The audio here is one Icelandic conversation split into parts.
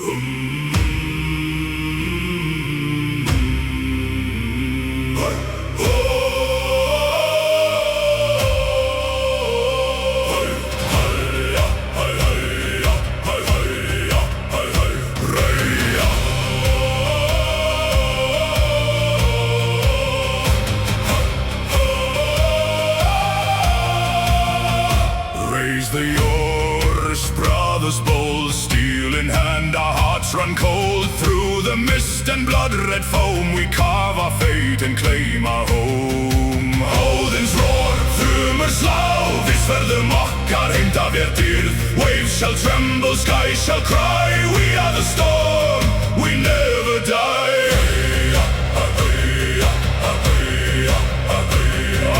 Raise the oars, brothers bold, steel in hand, our hearts run cold. Through the mist and blood-red foam, we carve our fate and claim our home. Óðins roar, þrumur slá, við sverðum okkar heimta vér dýrð. Waves shall tremble, sky shall cry, we are the storm, we never die.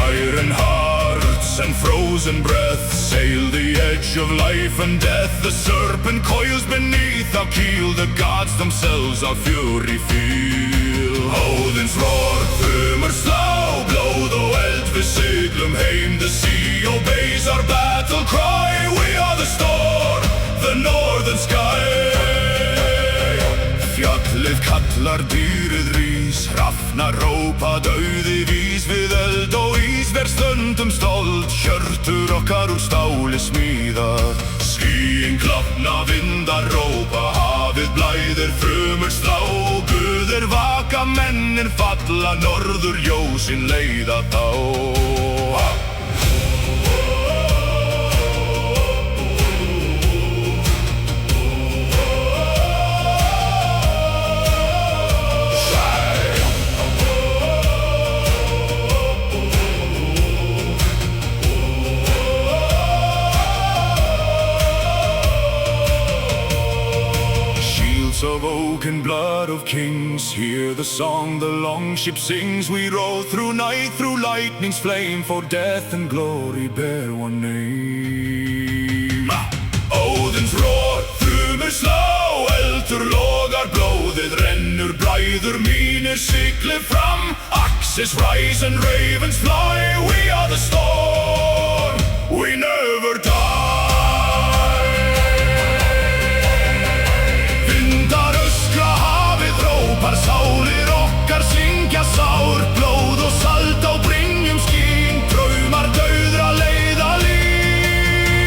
Iron hearts and frozen breath sail the edge of life and death. The serpent coils beneath our keel, the gods themselves our fury feel. Óðins roar, þrumur slá, blóð og eld við siglum heim. The sea obeys our battle cry, we are the storm, the northern sky. Fjallið kallar, dýrið rís, hrafnar rópa dauði vís. Við eld og ís ver stundum stolt, hjörtur okkar úr stáli smíðað. Skýin klofna, vindar rópa, hafið blæðir, frumur slá. Guðir vaka, mennir falla, norður ljósin leiða þá. Of oak and blood of kings, hear the song the longship sings. We row through night, through lightning's flame, for death and glory bear one name. Óðins roar, þrumur slá, eldur logar, blóðið rennur, bræður mínir siglir fram. Axes rise and ravens fly, we are the storm, we never die. Sálir okkar syngja sár, blóð og salt á brynjum skín. Draumar dauðra leiða lín.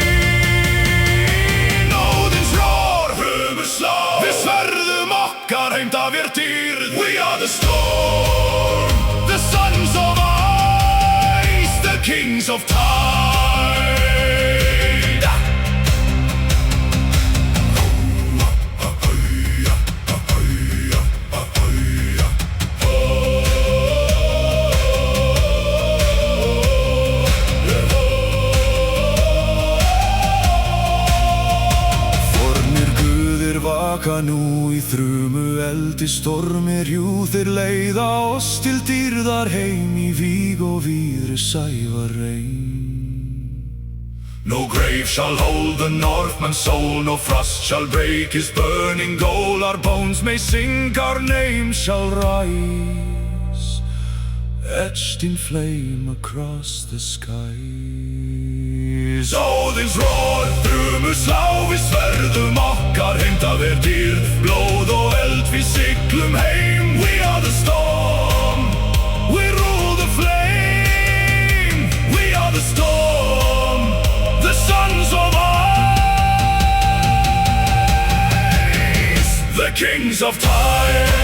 Óðins roar, þrumur slá, við sverðum okkar heimta vér dýrð. We are the storm, the sons of ice, the kings of tide. Vaka nú í þrumu eldi stormir, jú þeir leiða oss til dýrðar heim. Í víg og víðri sævar reyn. No grave shall hold the Northman's soul, no frost shall break his burning goal. Our bones may sink, our names shall rise, etched in flame across the skies. Óðins roar, þrumur slá, við sverðum okkar heimta vér dýrð. Blóð og eld við siglum heim, we are the storm, we rule the flame. We are the storm, the sons of ice, the kings of tide.